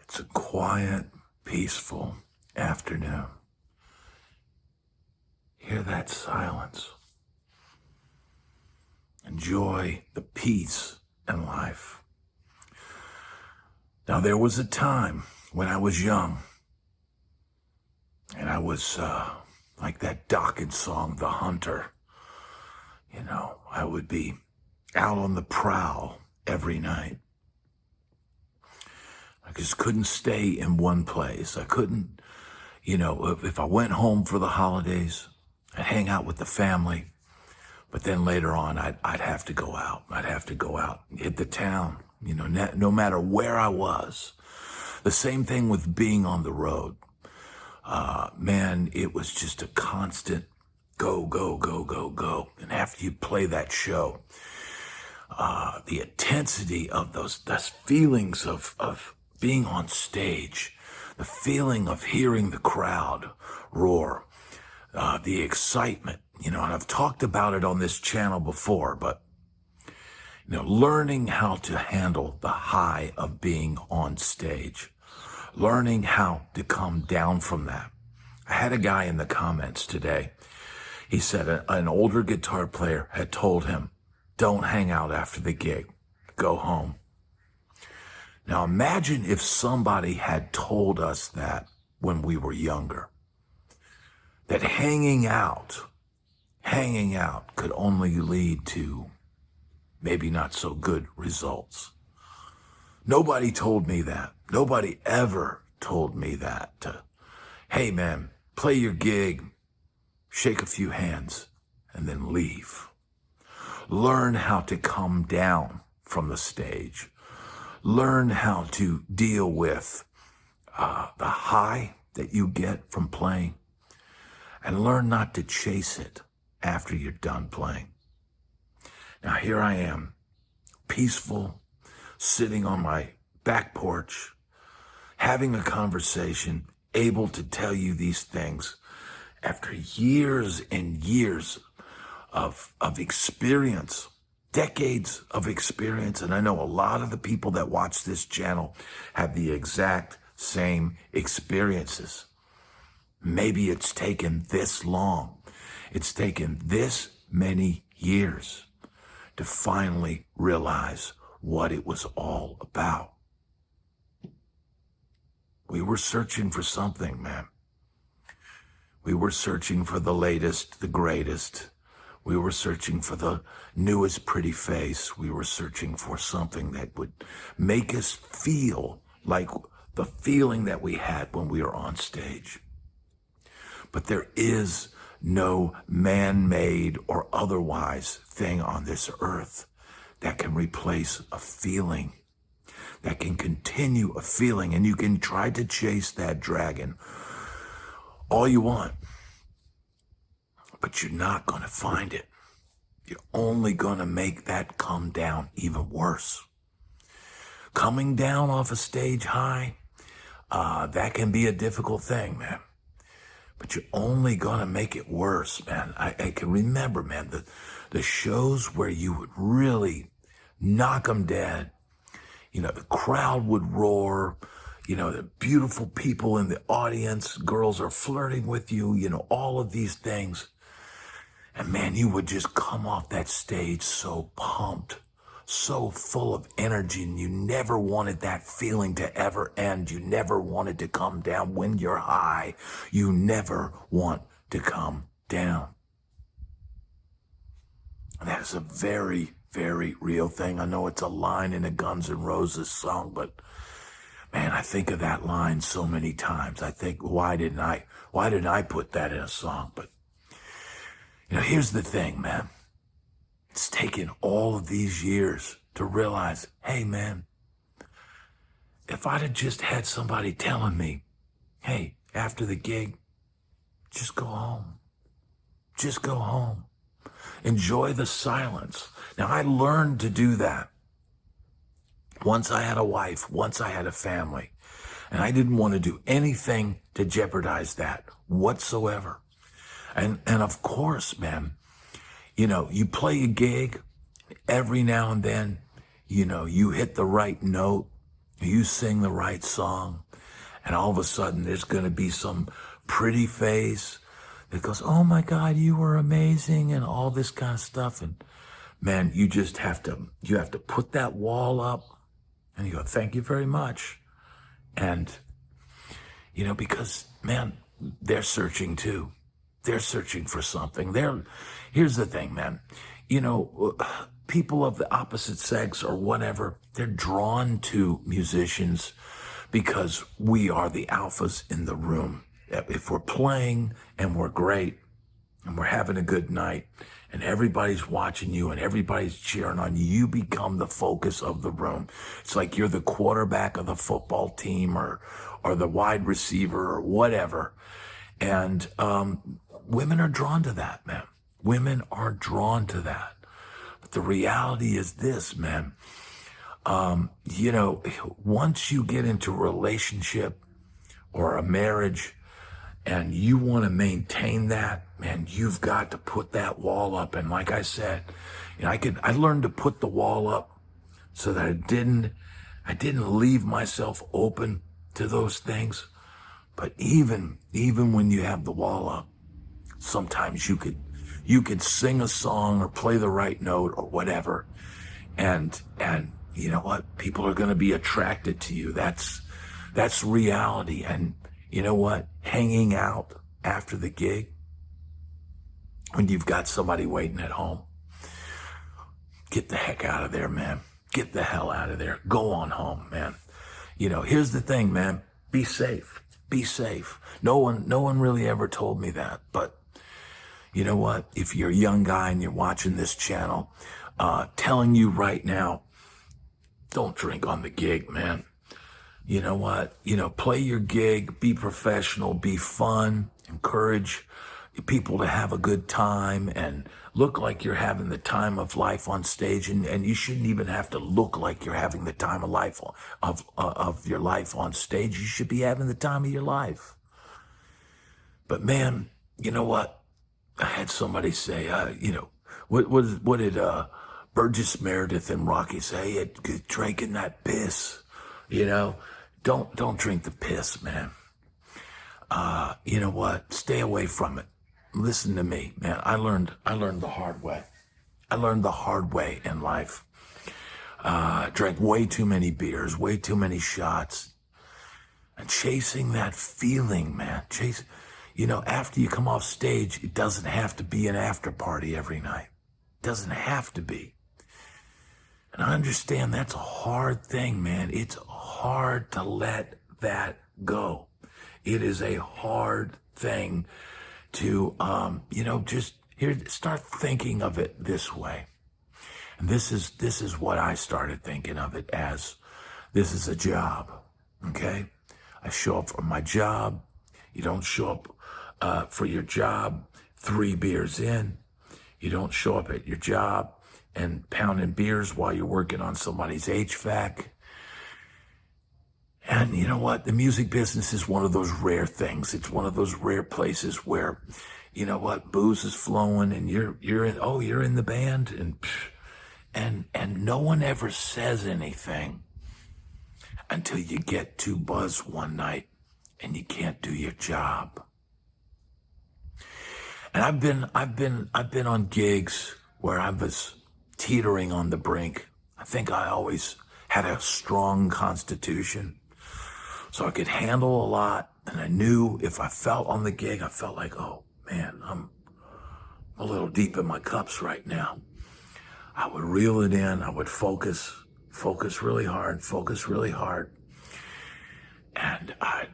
It's a quiet, peaceful afternoon. Hear that silence. Enjoy the peace in life. Now, there was a time when I was young, and I was like that Dokken song, The Hunter. You know, I would be out on the prowl every night. I just couldn't stay in one place. I couldn't, if I went home for the holidays, I'd hang out with the family. But then later on, I'd have to go out. I'd have to go out, hit the town, no matter where I was. The same thing with being on the road. Man, it was just a constant go, go, go, go, go. And after you play that show, the intensity of those feelings of being on stage, the feeling of hearing the crowd roar, the excitement, and I've talked about it on this channel before, but, learning how to handle the high of being on stage, learning how to come down from that. I had a guy in the comments today. He said an older guitar player had told him, don't hang out after the gig, go home. Now imagine if somebody had told us that when we were younger, that hanging out could only lead to maybe not so good results. Nobody told me that. Nobody ever told me that. Hey man, play your gig, shake a few hands, and then leave. Learn how to come down from the stage. Learn how to deal with the high that you get from playing, and learn not to chase it after you're done playing. Now here I am, peaceful, sitting on my back porch, having a conversation, able to tell you these things after years and years of experience, decades of experience. And I know a lot of the people that watch this channel have the exact same experiences. Maybe it's taken this long. It's taken this many years to finally realize what it was all about. We were searching for something, man. We were searching for the latest, the greatest. We were searching for the newest pretty face. We were searching for something that would make us feel like the feeling that we had when we were on stage. But there is no man-made or otherwise thing on this earth that can replace a feeling, that can continue a feeling. And you can try to chase that dragon all you want, but you're not going to find it. You're only going to make that come down even worse. Coming down off a stage high, that can be a difficult thing, man. But you're only going to make it worse, man. I can remember, man, the shows where you would really knock them dead. The crowd would roar. The beautiful people in the audience, girls are flirting with you, all of these things. And man, you would just come off that stage so pumped, so full of energy, and you never wanted that feeling to ever end. You never wanted to come down. When you're high, you never want to come down. And that is a very, very real thing. I know it's a line in a Guns N' Roses song, but man, I think of that line so many times. I think, why didn't I put that in a song? But here's the thing, man. It's taken all of these years to realize, hey, man, if I'd have just had somebody telling me, hey, after the gig, just go home. Just go home. Enjoy the silence. Now, I learned to do that. Once I had a wife, once I had a family, and I didn't want to do anything to jeopardize that whatsoever. And of course, man, you play a gig every now and then, you hit the right note, You sing the right song, and all of a sudden there's going to be some pretty face that goes, oh my God, you were amazing, and all this kind of stuff. And man, you have to put that wall up and you go, thank you very much. And, because man, they're searching too. They're searching for something. Here's the thing, man. People of the opposite sex or whatever, they're drawn to musicians because we are the alphas in the room. If we're playing and we're great and we're having a good night and everybody's watching you and everybody's cheering on you, you become the focus of the room. It's like you're the quarterback of the football team or the wide receiver or whatever. And women are drawn to that, man. Women are drawn to that. But the reality is this, man. Once you get into a relationship or a marriage and you want to maintain that, man, you've got to put that wall up. And like I said, I learned to put the wall up so that I didn't leave myself open to those things. But even when you have the wall up, sometimes you could sing a song or play the right note or whatever. And you know what? People are going to be attracted to you. That's reality. And you know what? Hanging out after the gig when you've got somebody waiting at home, get the heck out of there, man. Get the hell out of there. Go on home, man. Here's the thing, man. Be safe. Be safe. No one really ever told me that, but you know what? If you're a young guy and you're watching this channel, telling you right now, don't drink on the gig, man. You know what? Play your gig, be professional, be fun, encourage people to have a good time and look like you're having the time of life on stage. And you shouldn't even have to look like you're having the time of life of your life on stage. You should be having the time of your life. But man, you know what? I had somebody say, what did Burgess Meredith and Rocky say? Drinking that piss, don't drink the piss, man. You know what? Stay away from it. Listen to me, man. I learned the hard way. I learned the hard way in life. Drank way too many beers, way too many shots, and chasing that feeling, man. After you come off stage, it doesn't have to be an after party every night. It doesn't have to be. And I understand that's a hard thing, man. It's hard to let that go. It is a hard thing to, start thinking of it this way. And this is what I started thinking of it as. This is a job, okay? I show up for my job. You don't show up for your job 3 beers in. You don't show up at your job and pounding beers while you're working on somebody's HVAC. And you know what? The music business is one of those rare things. It's one of those rare places where, you know what, booze is flowing and you're in the band and no one ever says anything until you get too buzzed one night and you can't do your job. And I've been on gigs where I was teetering on the brink. I think I always had a strong constitution, so I could handle a lot. And I knew if I felt on the gig, I felt like, oh man, I'm a little deep in my cups right now. I would reel it in. I would focus really hard, and I'd,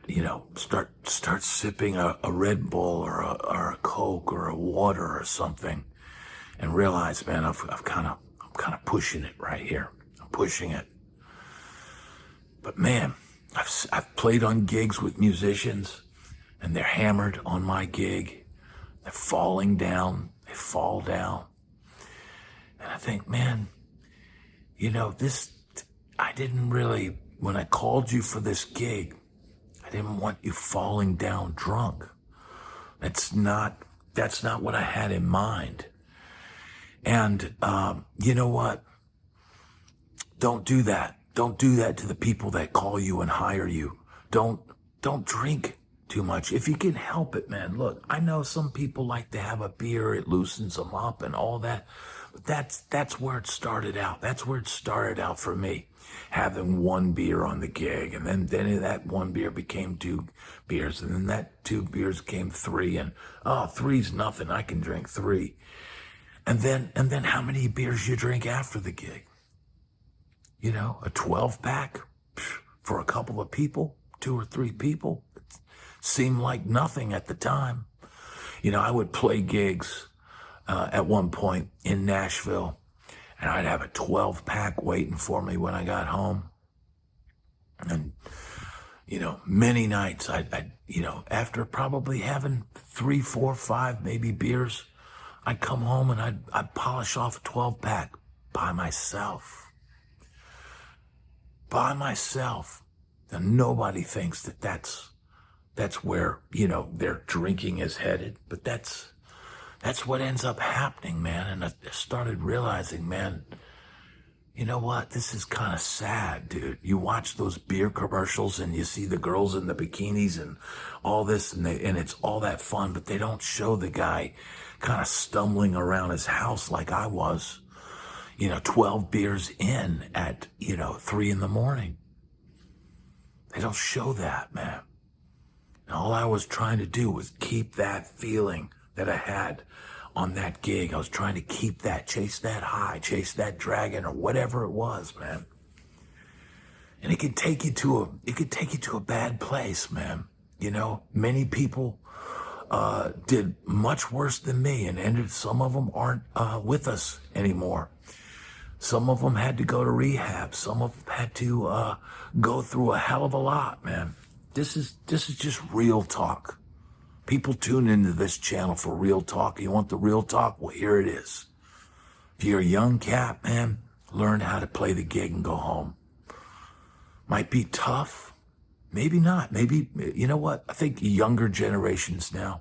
start sipping a Red Bull or a Coke or a water or something, and realize, man, I'm kind of pushing it right here. I'm pushing it. But man, I've played on gigs with musicians, and they're hammered on my gig. They're falling down. They fall down. And I think, man, I didn't really, when I called you for this gig, I didn't want you falling down drunk. That's not what I had in mind. And you know what? Don't do that. Don't do that to the people that call you and hire you. Don't drink too much. If you can help it, man. Look, I know some people like to have a beer. It loosens them up and all that. But that's where it started out. That's where it started out for me. Having one beer on the gig. And then that one beer became 2 beers. And then that 2 beers became 3. And, oh, 3's nothing. I can drink 3. And then how many beers you drink after the gig? You know, a 12-pack for a couple of people, 2 or 3 people. It seemed like nothing at the time. You know, I would play gigs at one point in Nashville, and I'd have a 12-pack waiting for me when I got home. And, you know, many nights I'd you know, after probably having 3, 4, 5 maybe beers, I'd come home and I'd polish off a 12-pack by myself. By myself. And nobody thinks that that's where, you know, their drinking is headed. But that's what ends up happening, man. And I started realizing, man, you know what? This is kind of sad, dude. You watch those beer commercials and you see the girls in the bikinis and all this, and it's all that fun, but they don't show the guy kind of stumbling around his house like I was, you know, 12 beers in at, you know, 3 a.m. They don't show that, man. And all I was trying to do was keep that feeling that I had on that gig. I was trying to keep that, chase that high, chase that dragon, or whatever it was, man. And it could take you to a bad place, man. You know, many people did much worse than me, and some of them aren't with us anymore. Some of them had to go to rehab. Some of them had to go through a hell of a lot, man. This is just real talk. People tune into this channel for real talk. You want the real talk? Well, here it is. If you're a young cat, man, learn how to play the gig and go home. Might be tough. Maybe not. Maybe, you know what? I think younger generations now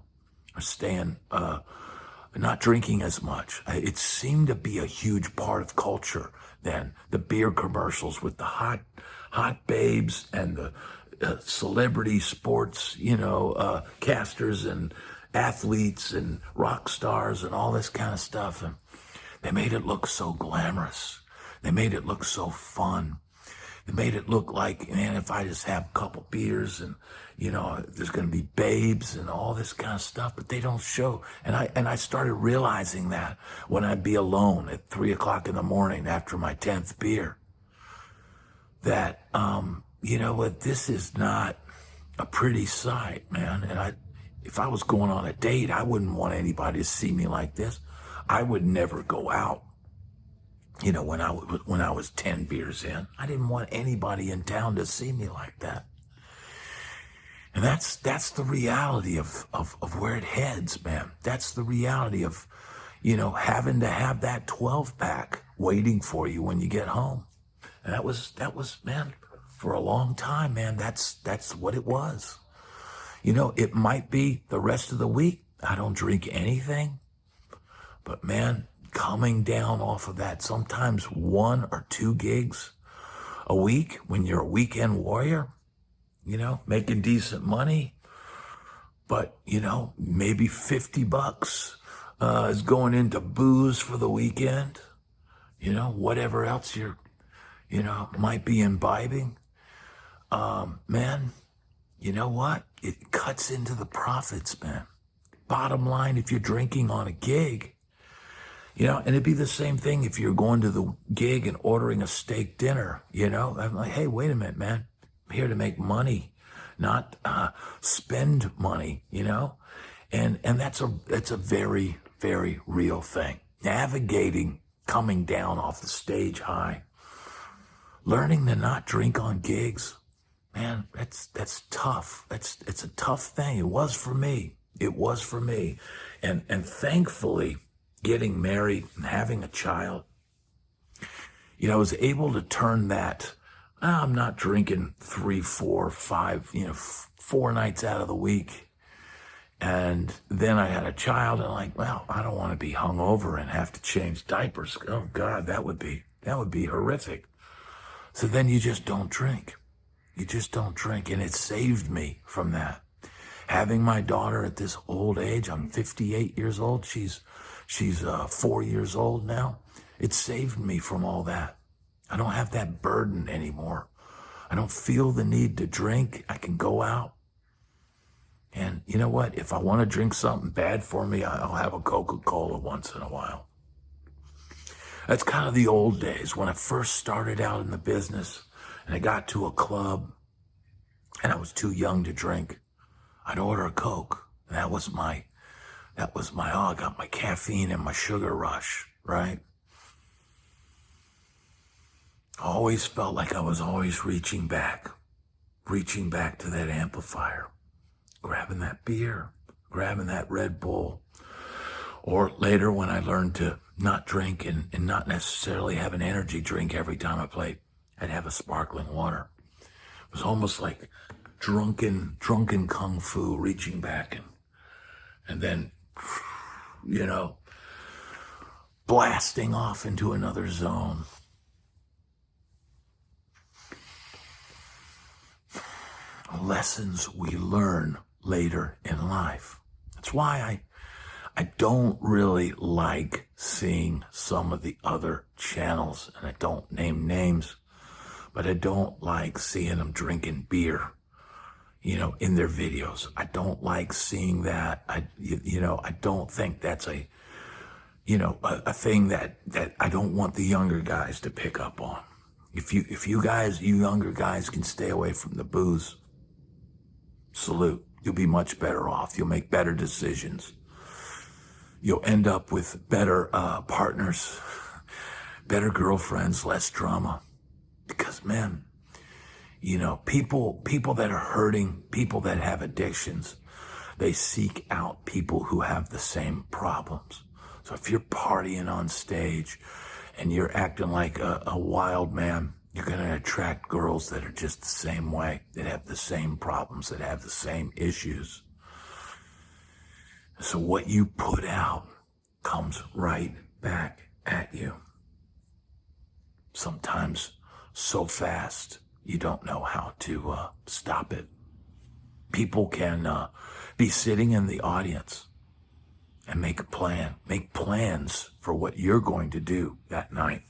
are staying, not drinking as much. It seemed to be a huge part of culture then. The beer commercials with the hot babes and the celebrity sports, you know, casters and athletes and rock stars and all this kind of stuff. And they made it look so glamorous. They made it look so fun. They made it look like, man, if I just have a couple beers and, you know, there's going to be babes and all this kind of stuff, but they don't show. And I started realizing that when I'd be alone at 3 o'clock in the morning after my 10th beer, that, you know what, this is not a pretty sight, man. And if I was going on a date, I wouldn't want anybody to see me like this. I would never go out. You know, when I was 10 beers in, I didn't want anybody in town to see me like that. And that's the reality of where it heads, man. That's the reality of, you know, having to have that 12-pack waiting for you when you get home. And that was, man, for a long time, man, that's what it was. You know, it might be the rest of the week I don't drink anything, but man, coming down off of that, sometimes 1 or 2 gigs a week when you're a weekend warrior, you know, making decent money, but, you know, maybe $50 is going into booze for the weekend, you know, whatever else you're, you know, might be imbibing. Man, you know what? It cuts into the profits, man. Bottom line, if you're drinking on a gig, you know, and it'd be the same thing if you're going to the gig and ordering a steak dinner, you know. I'm like, hey, wait a minute, man. I'm here to make money, not spend money, you know. And that's a very, very real thing. Navigating, coming down off the stage high, learning to not drink on gigs, man, that's tough. It's a tough thing. It was for me. It was for me. And thankfully, getting married and having a child, you know, I was able to turn that, I'm not drinking 3, 4, 5, you know, 4 nights out of the week. And then I had a child and I'm like, well, I don't want to be hungover and have to change diapers. Oh God, that would be horrific. So then you just don't drink. You just don't drink. And it saved me from that. Having my daughter at this old age, I'm 58 years old. She's 4 years old now. It saved me from all that. I don't have that burden anymore. I don't feel the need to drink. I can go out. And you know what? If I want to drink something bad for me, I'll have a Coca-Cola once in a while. That's kind of the old days when I first started out in the business and I got to a club and I was too young to drink. I'd order a Coke. And that was my, oh, I got my caffeine and my sugar rush, right? I always felt like I was always reaching back to that amplifier, grabbing that beer, grabbing that Red Bull. Or later when I learned to not drink and not necessarily have an energy drink every time I played, I'd have a sparkling water. It was almost like drunken kung fu, reaching back and then, you know, blasting off into another zone. Lessons we learn later in life. That's why I don't really like seeing some of the other channels, and I don't name names, but I don't like seeing them drinking beer, you know, in their videos. I don't like seeing that. I don't think that's a thing that I don't want the younger guys to pick up on. If you younger guys can stay away from the booze, salute. You'll be much better off. You'll make better decisions. You'll end up with better partners, better girlfriends, less drama. Because, man, you know, people that are hurting, people that have addictions, they seek out people who have the same problems. So if you're partying on stage and you're acting like a wild man, you're going to attract girls that are just the same way, that have the same problems, that have the same issues. So what you put out comes right back at you. Sometimes so fast, you don't know how to stop it. People can be sitting in the audience and make plans for what you're going to do that night.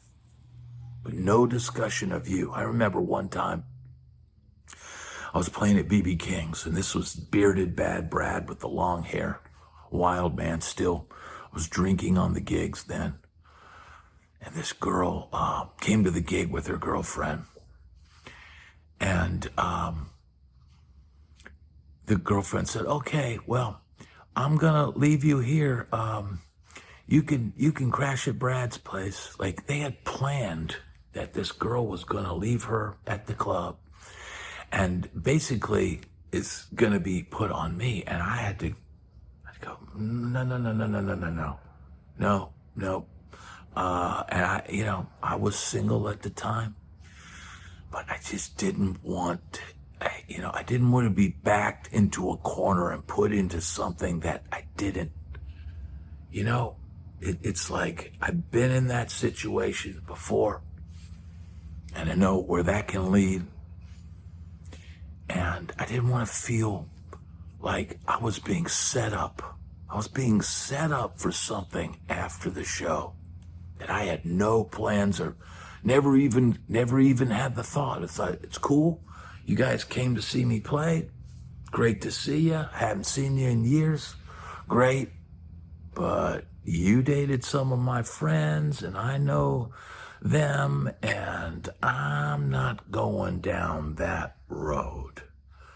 But no discussion of you. I remember one time I was playing at BB King's, and this was bearded Bad Brad with the long hair. Wild man still. Was drinking on the gigs then. And this girl came to the gig with her girlfriend. And the girlfriend said, okay, well, I'm going to leave you here. You can crash at Brad's place. Like, they had planned that this girl was going to leave her at the club and basically it's going to be put on me. And I'd go, no. And I was single at the time, but I just didn't want, I didn't want to be backed into a corner and put into something that I didn't, it's like I've been in that situation before. And I know where that can lead. And I didn't want to feel like I was being set up. I was being set up for something after the show that I had no plans or never even had the thought. It's like, it's cool. You guys came to see me play. Great to see you. Haven't seen you in years. Great. But you dated some of my friends and I know them, and I'm not going down that road.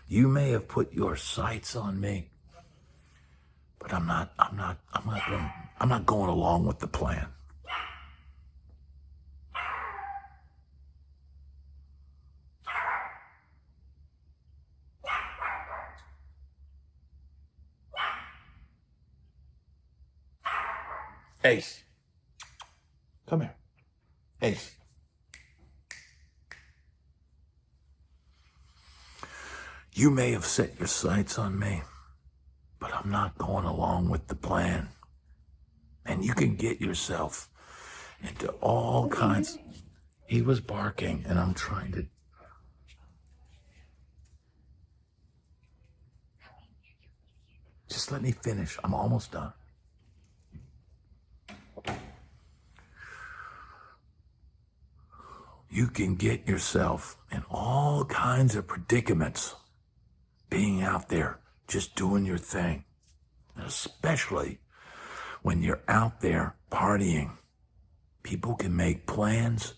You may have put your sights on me, but I'm not going along with the plan. Ace, come here. Ace. You may have set your sights on me, but I'm not going along with the plan. And you can get yourself into all kinds. He was barking, and I'm trying to... Just let me finish. I'm almost done. You can get yourself in all kinds of predicaments being out there, just doing your thing. Especially when you're out there partying. People can make plans.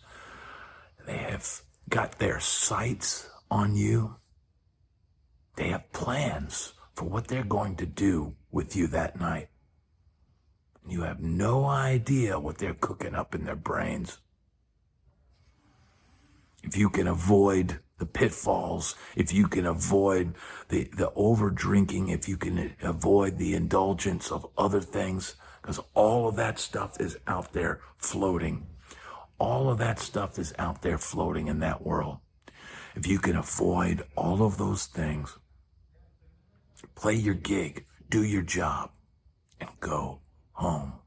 They have got their sights on you. They have plans for what they're going to do with you that night. You have no idea what they're cooking up in their brains. If you can avoid the pitfalls, if you can avoid the over drinking, if you can avoid the indulgence of other things, because all of that stuff is out there floating. All of that stuff is out there floating in that world. If you can avoid all of those things, play your gig, do your job, and go home.